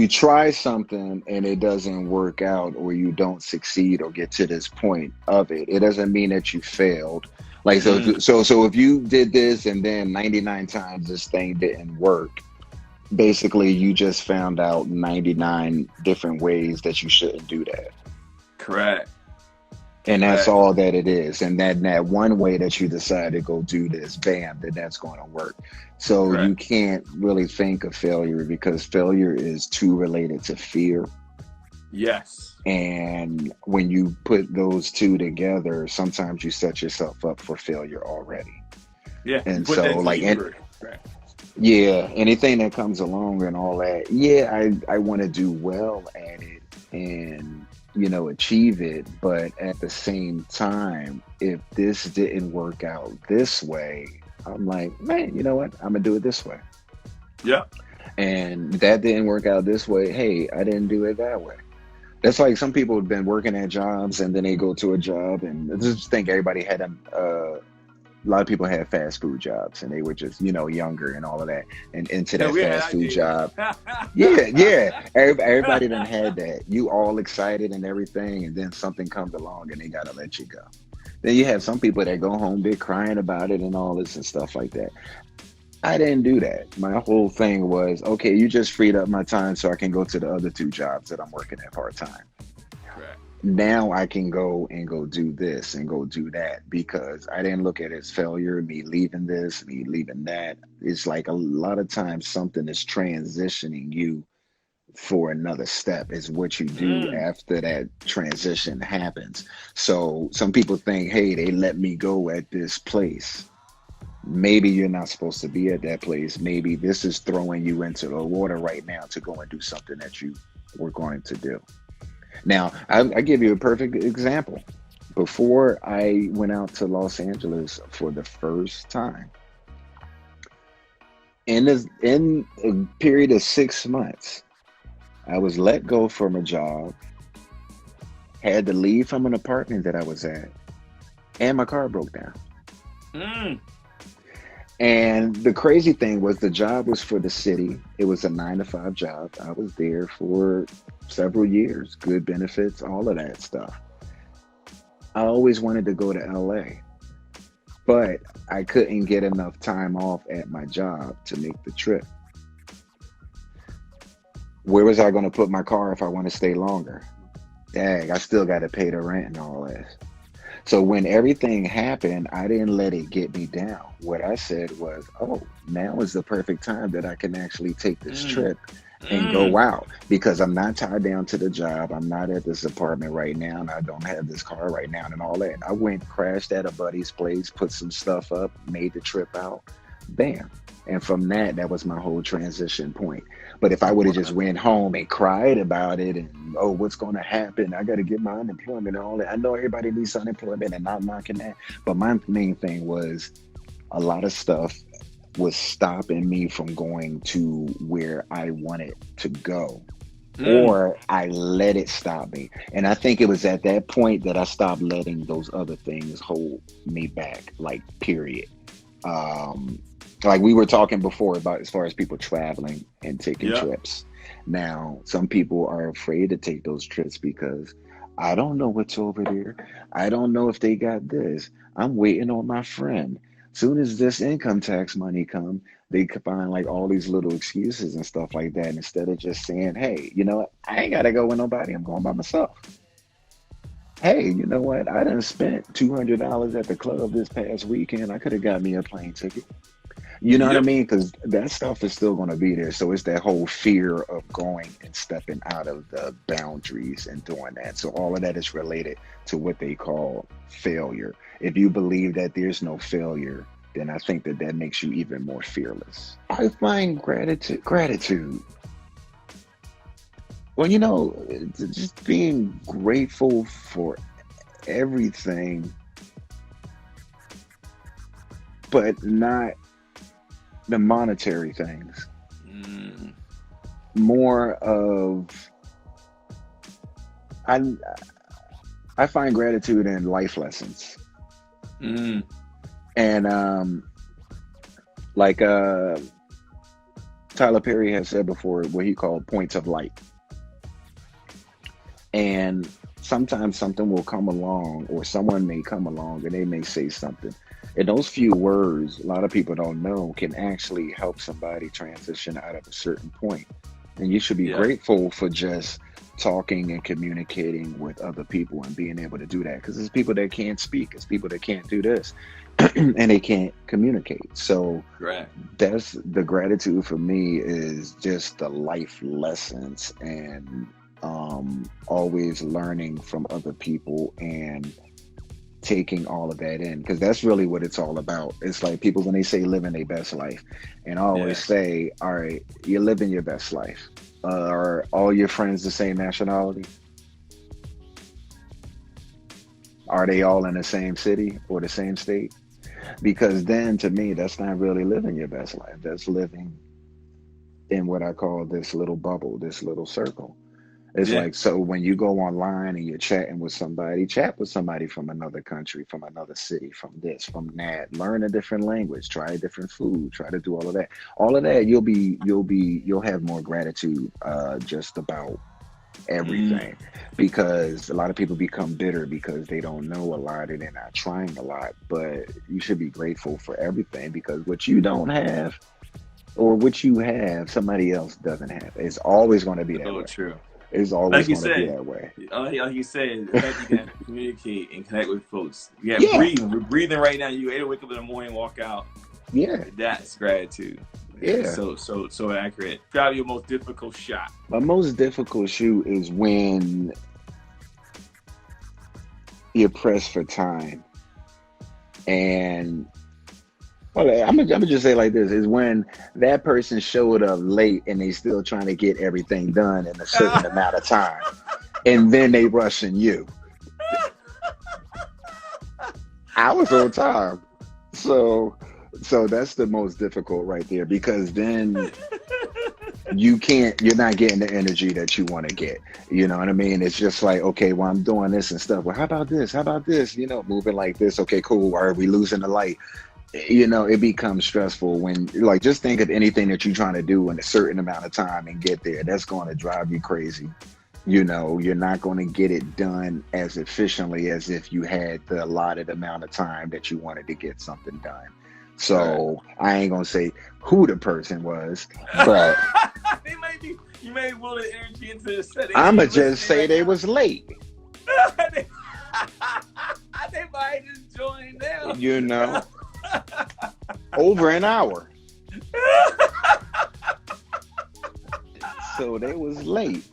Speaker 5: try something and it doesn't work out, or you don't succeed or get to this point of it, it doesn't mean that you failed. Like, so if you did this and then 99 times this thing didn't work, basically you just found out 99 different ways that you shouldn't do that.
Speaker 2: Correct.
Speaker 5: And that's all that it is. And then that one way that you decide to go do this, bam, then that's going to work. So you can't really think of failure, because failure is too related to fear.
Speaker 2: Yes.
Speaker 5: And when you put those two together, sometimes you set yourself up for failure already.
Speaker 2: Yeah.
Speaker 5: And so like, anything that comes along and all that, I want to do well at it and, achieve it. But at the same time, if this didn't work out this way, I'm like, man, you know what? I'm going to do it this way.
Speaker 2: Yeah.
Speaker 5: and that didn't work out this way. Hey, I didn't do it that way. That's like some people have been working at jobs and then they go to a job, and I just think everybody had a lot of people had fast food jobs and they were just, younger and all of that, and into that
Speaker 2: We had
Speaker 5: fast food
Speaker 2: ideas.
Speaker 5: job. Yeah. Everybody done had that. You all excited and everything, and then something comes along and they gotta let you go. Then you have some people that go home, they're crying about it and all this and stuff like that. I didn't do that. My whole thing was, okay, you just freed up my time so I can go to the other two jobs that I'm working at part time.
Speaker 2: Correct.
Speaker 5: Now I can go do this and go do that, because I didn't look at it as failure, me leaving this, me leaving that. It's like a lot of times something is transitioning you for another step, is what you do
Speaker 2: Mm.
Speaker 5: after that transition happens. So some people think, hey, they let me go at this place. Maybe you're not supposed to be at that place. Maybe this is throwing you into the water right now to go and do something that you were going to do. Now, I give you a perfect example. Before I went out to Los Angeles for the first time, in a period of 6 months, I was let go from a job, had to leave from an apartment that I was at, and my car broke down.
Speaker 2: Mm.
Speaker 5: And the crazy thing was, the job was for the city. It was a 9 to 5 job. I was there for several years, good benefits, all of that stuff. I always wanted to go to LA, but I couldn't get enough time off at my job to make the trip. Where was I going to put my car if I want to stay longer? Dang, I still got to pay the rent and all that. So when everything happened, I didn't let it get me down. What I said was, oh, now is the perfect time that I can actually take this trip and go out, because I'm not tied down to the job. I'm not at this apartment right now, and I don't have this car right now and all that. I went, crashed at a buddy's place, put some stuff up, made the trip out, bam. And from that was my whole transition point. But if I would have just went home and cried about it and, oh, what's going to happen? I got to get my unemployment and all that. I know everybody needs unemployment and not knocking that. But my main thing was, a lot of stuff was stopping me from going to where I wanted to go. Or I let it stop me. And I think it was at that point that I stopped letting those other things hold me back, like, period. Like we were talking before about, as far as people traveling and taking trips. Now, some people are afraid to take those trips because, I don't know what's over there. I don't know if they got this. I'm waiting on my friend. Soon as this income tax money come, they could find like all these little excuses and stuff like that, instead of just saying, hey, you know what? I ain't got to go with nobody. I'm going by myself. Hey, you know what? I done spent $200 at the club this past weekend. I could have got me a plane ticket. You know what I mean? Because that stuff is still going to be there. So it's that whole fear of going and stepping out of the boundaries and doing that. So all of that is related to what they call failure. If you believe that there's no failure, then I think that makes you even more fearless. I find gratitude. Well, just being grateful for everything, but not the monetary things. More of, I find gratitude in life lessons. And like Tyler Perry has said before, what he called points of light. And sometimes something will come along, or someone may come along and they may say something. And those few words, a lot of people don't know, can actually help somebody transition out of a certain point. And you should be grateful for just talking and communicating with other people and being able to do that. Because there's people that can't speak, it's people that can't do this, and they can't communicate. So that's the gratitude for me, is just the life lessons, and always learning from other people and taking all of that in, because that's really what it's all about. It's like people, when they say living their best life, and I always say, all right, you're living your best life. Are all your friends the same nationality? Are they all in the same city or the same state? Because then, to me, that's not really living your best life. That's living in what I call this little bubble, this little circle. It's
Speaker 2: Yeah.
Speaker 5: like, so when you go online and you're chatting with somebody, chat with somebody from another country, from another city, from this, from that. Learn a different language, try a different food, try to do all of that. All of that, you'll have more gratitude just about
Speaker 2: Mm.
Speaker 5: everything, because a lot of people become bitter because they don't know a lot and they're not trying a lot. But you should be grateful for everything, because what you don't have or what you have, somebody else doesn't have. It's always going to be that
Speaker 2: So
Speaker 5: way.
Speaker 2: true.
Speaker 5: It's always
Speaker 2: Like you
Speaker 5: going to be
Speaker 2: said,
Speaker 5: that way.
Speaker 2: like you said, the fact you can communicate and connect with folks. Yeah,
Speaker 5: Yeah,
Speaker 2: breathing. We're breathing right now. You able to wake up in the morning, walk out.
Speaker 5: yeah,
Speaker 2: That's gratitude. It's
Speaker 5: yeah.
Speaker 2: so accurate. Probably your most difficult shot.
Speaker 5: My most difficult shoot is when you're pressed for time. And well, I'm gonna just say it like this: is when that person showed up late and they still trying to get everything done in a certain amount of time, and then they rushing you. I was on time, so that's the most difficult right there, because then you're not getting the energy that you want to get. You know what I mean? It's just like, okay, well, I'm doing this and stuff. Well, how about this? How about this? Moving like this. Okay, cool. Are we losing the light? It becomes stressful when, like, just think of anything that you're trying to do in a certain amount of time and get there. That's going to drive you crazy. You're not going to get it done as efficiently as if you had the allotted amount of time that you wanted to get something done.
Speaker 2: Right.
Speaker 5: So I ain't gonna say who the person was, but
Speaker 2: They might be. You may will the energy into the set. They may
Speaker 5: I'ma
Speaker 2: be
Speaker 5: just
Speaker 2: listening
Speaker 5: say
Speaker 2: right
Speaker 5: they
Speaker 2: now.
Speaker 5: was late.
Speaker 2: they, they might just join now.
Speaker 5: Over an hour. So they was late.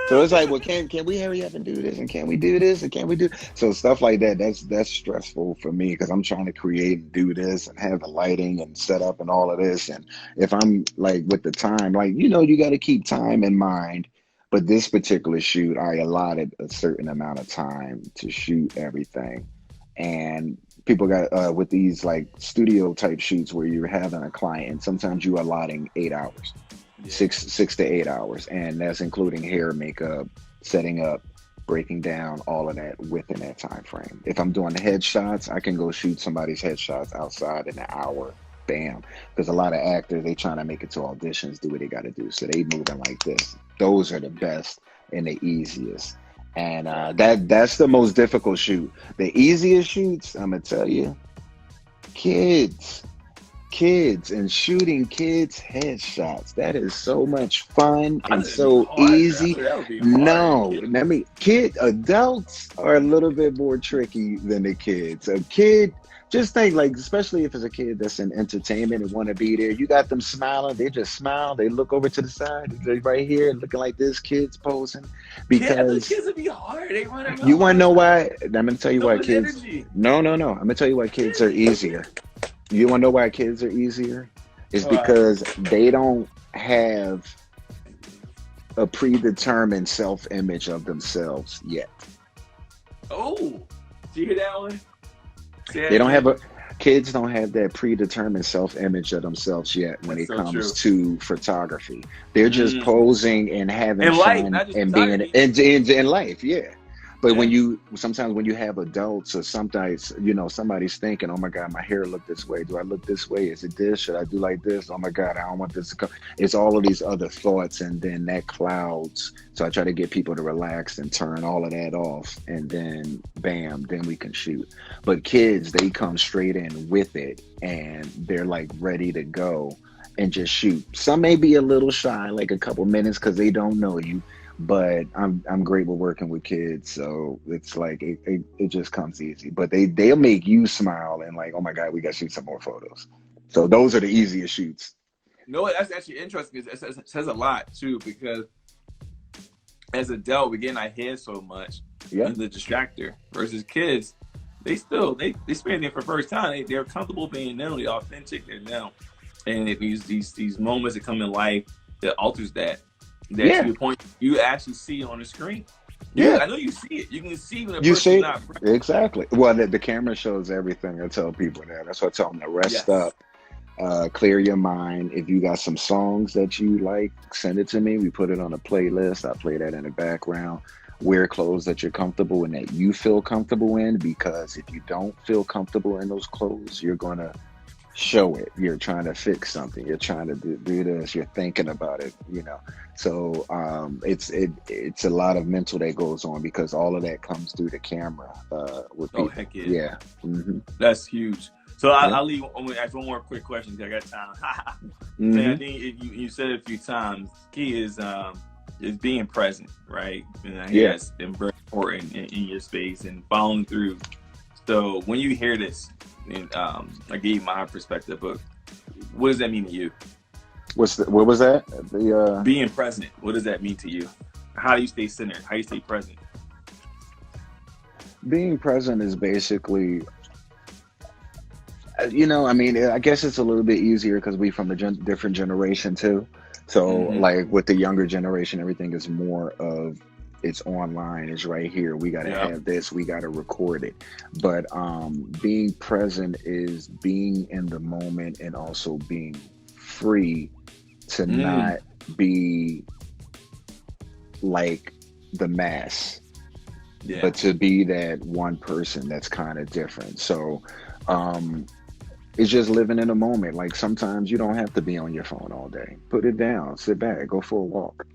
Speaker 5: So it's like, well, can we hurry up and do this? And can we do this? And can we do so stuff like that? That's stressful for me, because I'm trying to create and do this and have the lighting and set up and all of this. And if I'm like with the time, like, you got to keep time in mind. But this particular shoot, I allotted a certain amount of time to shoot everything. And people got with these like studio type shoots where you're having a client, sometimes you are allotting 8 hours.
Speaker 2: Yeah.
Speaker 5: 6 to 8 hours, and that's including hair, makeup, setting up, breaking down, all of that within that time frame. If I'm doing the headshots, I can go shoot somebody's headshots outside in an hour. Bam. Because a lot of actors, they trying to make it to auditions, do what they got to do, so they moving like this. Those are the best and the easiest, and that's the most difficult shoot. The easiest shoots, I'm gonna tell you, kids and shooting kids headshots. That is so much fun
Speaker 2: I
Speaker 5: and
Speaker 2: thought it'd be
Speaker 5: so
Speaker 2: hard.
Speaker 5: easy.
Speaker 2: That would be hard.
Speaker 5: No, I mean, adults are a little bit more tricky than the kids. A kid, just think, like, especially if it's a kid that's in entertainment and want to be there, you got them smiling, they just smile, they look over to the side, they're right here looking like this, kids posing. Because
Speaker 2: Kids would be hard. They run around
Speaker 5: you
Speaker 2: all
Speaker 5: want to
Speaker 2: the
Speaker 5: know
Speaker 2: time.
Speaker 5: why? I'm going to tell you
Speaker 2: So
Speaker 5: why
Speaker 2: much
Speaker 5: kids.
Speaker 2: energy.
Speaker 5: No. I'm going to tell you why kids are easier. You want to know why kids are easier? It's
Speaker 2: All right.
Speaker 5: because they don't have a predetermined self-image of themselves yet.
Speaker 2: Oh, did you hear that one?
Speaker 5: They don't have kids don't have that predetermined self-image of themselves yet when
Speaker 2: That's
Speaker 5: it
Speaker 2: so
Speaker 5: comes
Speaker 2: true.
Speaker 5: to photography. They're just
Speaker 2: Mm.
Speaker 5: posing and having
Speaker 2: In life,
Speaker 5: fun
Speaker 2: not just
Speaker 5: and being
Speaker 2: photography.
Speaker 5: in life, yeah. But
Speaker 2: Yeah.
Speaker 5: sometimes when you have adults, or sometimes, somebody's thinking, oh my God, my hair look this way. Do I look this way? Is it this? Should I do like this? Oh my God, I don't want this to come. It's all of these other thoughts, and then that clouds. So I try to get people to relax and turn all of that off, and then bam, then we can shoot. But kids, they come straight in with it, and they're like ready to go and just shoot. Some may be a little shy, like a couple minutes, because they don't know you. But I'm great with working with kids, so it's like it just comes easy. But they'll make you smile and like, oh my God, we got to shoot some more photos. So those are the easiest shoots.
Speaker 2: No, that's actually interesting. It says a lot too, because as adult, we get in our head so much
Speaker 5: Yeah,
Speaker 2: in the distractor versus kids. They still they experience it for the first time. They're comfortable being them. They're authentic. They're them. And these moments that come in life that alters that. That to
Speaker 5: yeah,
Speaker 2: your point, you actually see on the screen.
Speaker 5: yeah.
Speaker 2: I know you see it. You can see when a
Speaker 5: You
Speaker 2: person's
Speaker 5: see,
Speaker 2: not present.
Speaker 5: exactly. Well, the camera shows everything. I tell people that. That's why I tell them to rest
Speaker 2: Yes.
Speaker 5: up. clear your mind. If you got some songs that you like, send it to me. We put it on a playlist. I play that in the background. Wear clothes that you're comfortable and that you feel comfortable in, because if you don't feel comfortable in those clothes, you're gonna show it. You're trying to fix something. You're trying to do this. You're thinking about it. So it's a lot of mental that goes on, because all of that comes through the camera. With
Speaker 2: Oh,
Speaker 5: people.
Speaker 2: heck yeah.
Speaker 5: Yeah. Mm-hmm.
Speaker 2: That's huge. So
Speaker 5: Yeah.
Speaker 2: I'll leave. I'm gonna ask one more quick question because I got time.
Speaker 5: Mhm.
Speaker 2: I think you said it a few times. Key is being present, right? And I think
Speaker 5: Yeah.
Speaker 2: that's very important in your space and following through. So when you hear this, and I gave you my perspective, but what does that mean to you?
Speaker 5: What was that? The
Speaker 2: Being present. What does that mean to you? How do you stay centered? How do you stay present?
Speaker 5: being present is basically, I mean, I guess it's a little bit easier because we from a different generation too. So
Speaker 2: Mhm.
Speaker 5: like with the younger generation, everything is more of, it's online, it's right here. We got to
Speaker 2: Yeah.
Speaker 5: have this, we got to record it. But being present is being in the moment and also being free to not be like the mass,
Speaker 2: Yeah.
Speaker 5: but to be that one person that's kind of different. So it's just living in a moment. Like sometimes you don't have to be on your phone all day. Put it down, sit back, go for a walk.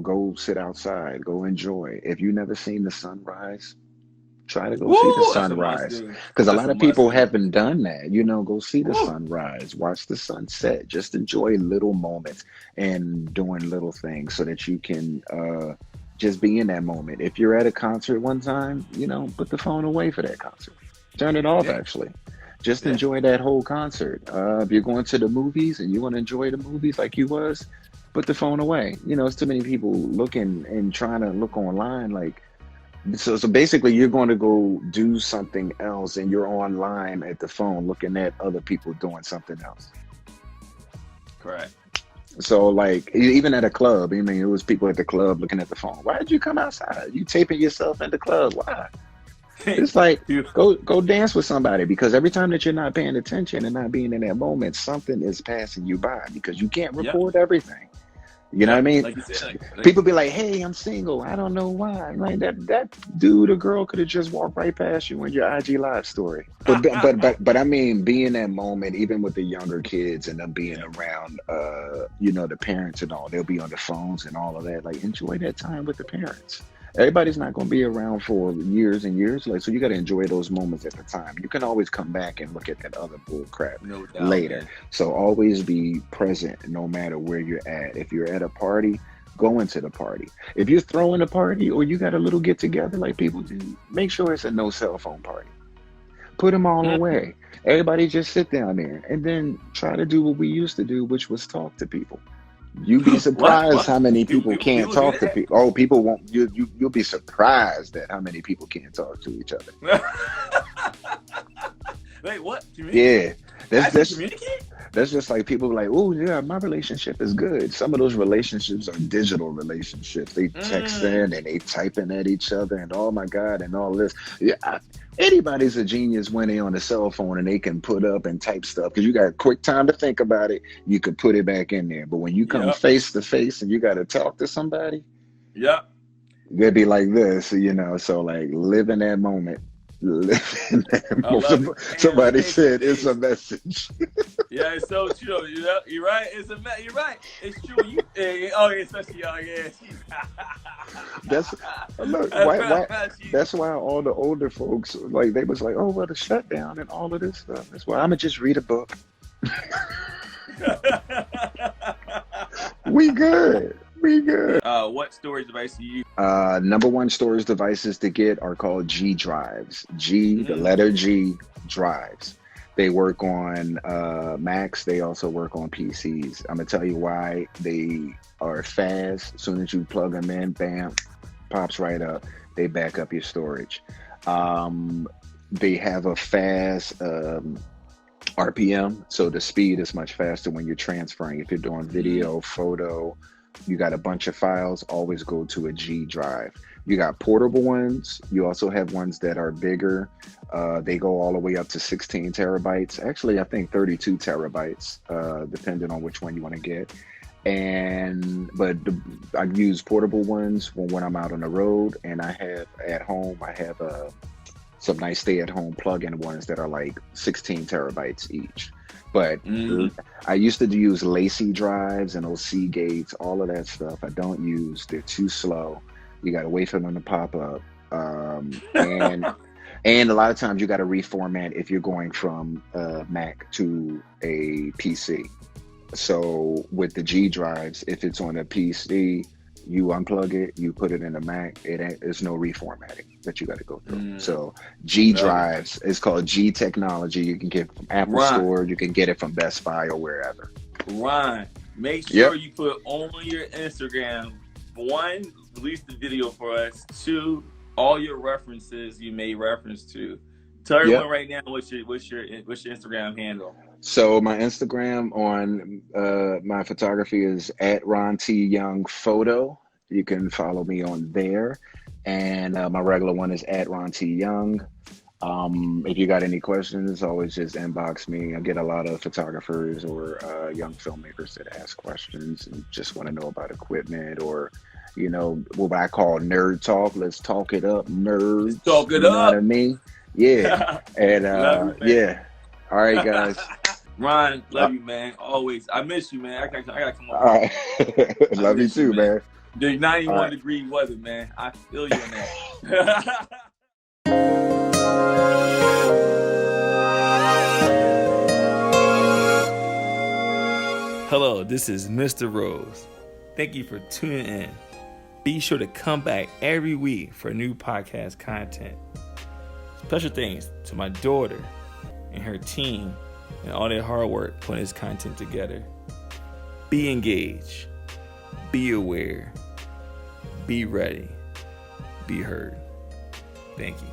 Speaker 5: Go sit outside, go enjoy. If you never seen the sunrise, try to go see the
Speaker 2: Woo! That's a must
Speaker 5: sunrise.
Speaker 2: do.
Speaker 5: Because a
Speaker 2: That's
Speaker 5: lot
Speaker 2: a
Speaker 5: of people
Speaker 2: must do.
Speaker 5: haven't done that. Go see the
Speaker 2: Woo!
Speaker 5: sunrise, watch the sunset, just enjoy little moments and doing little things so that you can just be in that moment. If you're at a concert one time, put the phone away for that concert. Turn it off,
Speaker 2: Yeah.
Speaker 5: actually. Just
Speaker 2: Yeah.
Speaker 5: enjoy that whole concert. If you're going to the movies and you want to enjoy the movies like you was, put the phone away. It's too many people looking and trying to look online. Like, so basically you're going to go do something else and you're online at the phone looking at other people doing something else.
Speaker 2: Correct.
Speaker 5: So like even at a club, I mean, it was people at the club looking at the phone. Why did you come outside? You taping yourself in the club. Why? It's like, go dance with somebody, because every time that you're not paying attention and not being in that moment, something is passing you by, because you can't record everything. You know what I mean?
Speaker 2: Like you said,
Speaker 5: People be like, "Hey, I'm single. I don't know why." Like that dude or girl could have just walked right past you in your IG live story. But I mean, be in that moment, even with the younger kids and them being around, the parents and all. They'll be on the phones and all of that. Like, enjoy that time with the parents. Everybody's not going to be around for years and years. Like, so you got to enjoy those moments at the time. You can always come back and look at that other bull crap
Speaker 2: no doubt,
Speaker 5: later.
Speaker 2: man.
Speaker 5: So always be present no matter where you're at. If you're at a party, go into the party. If you're throwing a party or you got a little get together like people do, make sure it's a no cell phone party. Put them all away. Everybody just sit down there and then try to do what we used to do, which was talk to people. You'd be surprised
Speaker 2: What?
Speaker 5: how many people can't
Speaker 2: people do
Speaker 5: talk to
Speaker 2: that?
Speaker 5: people. Oh, people won't. You'll be surprised at how many people can't talk to each other.
Speaker 2: Wait, what?
Speaker 5: Yeah, that's
Speaker 2: communicate?
Speaker 5: That's just like people like, oh yeah, my relationship is good. Some of those relationships are digital relationships. They texting and they typing at each other and oh my God and all this. Yeah, anybody's a genius when they on a cell phone and they can put up and type stuff because you got quick time to think about it. You can put it back in there. But when you come face to face and you got to talk to somebody, they'd be like this, So like live in that moment. Somebody said it's a message.
Speaker 2: Yeah, it's so true. You're right. You're right. It's true. Especially y'all. Yeah.
Speaker 5: That's why all the older folks like they was like, oh well, the shutdown and all of this stuff. That's why I'ma just read a book. We good.
Speaker 2: What storage device do you use?
Speaker 5: Number one storage devices to get are called G drives. The letter G drives. They work on Macs. They also work on PCs. I'm gonna tell you why. They are fast. As soon as you plug them in, bam, pops right up. They back up your storage. They have a fast RPM, so the speed is much faster when you're transferring. If you're doing video, photo, you got a bunch of files, always go to a G drive. You got portable ones. You also have ones that are bigger. They go all the way up to 16 terabytes. Actually, I think 32 terabytes, depending on which one you want to get. I use portable ones when I'm out on the road, and I have at home. I have some nice stay-at-home plug-in ones that are like 16 terabytes each. But I used to use lacy drives and those Seagates, all of that stuff. I don't use. They're too slow. You got to wait for them to pop up. And a lot of times you got to reformat if you're going from a Mac to a PC. So with the G drives, if it's on a PC, you unplug it, you put it in a Mac, there's no reformatting that you got to go through. So G drives is called G technology. You can get it from Apple Store, you can get it from Best Buy or wherever.
Speaker 2: Ryan, make sure you put on your Instagram, 1, release the video for us, 2, all your references you made reference to. Tell everyone right now what's your Instagram handle.
Speaker 5: So my Instagram on my photography is at Ron T Young Photo. You can follow me on there, and my regular one is at Ron T Young. If you got any questions, always just inbox me. I get a lot of photographers or young filmmakers that ask questions and just want to know about equipment or, you know, what I call nerd talk. Let's talk it up, nerds.
Speaker 2: Let's talk it
Speaker 5: you
Speaker 2: up.
Speaker 5: Know what I mean? Yeah. And yeah. All right, guys.
Speaker 2: Ryan, love you, man. Always. I miss you, man. I gotta come over.
Speaker 5: All right. Love you too, man.
Speaker 2: The 91 degree weather, man. I feel you in that.
Speaker 1: Hello, this is Mr. Rose. Thank you for tuning in. Be sure to come back every week for new podcast content. Special thanks to my daughter and her team and all their hard work putting this content together. Be engaged, be aware, be ready, be heard. Thank you.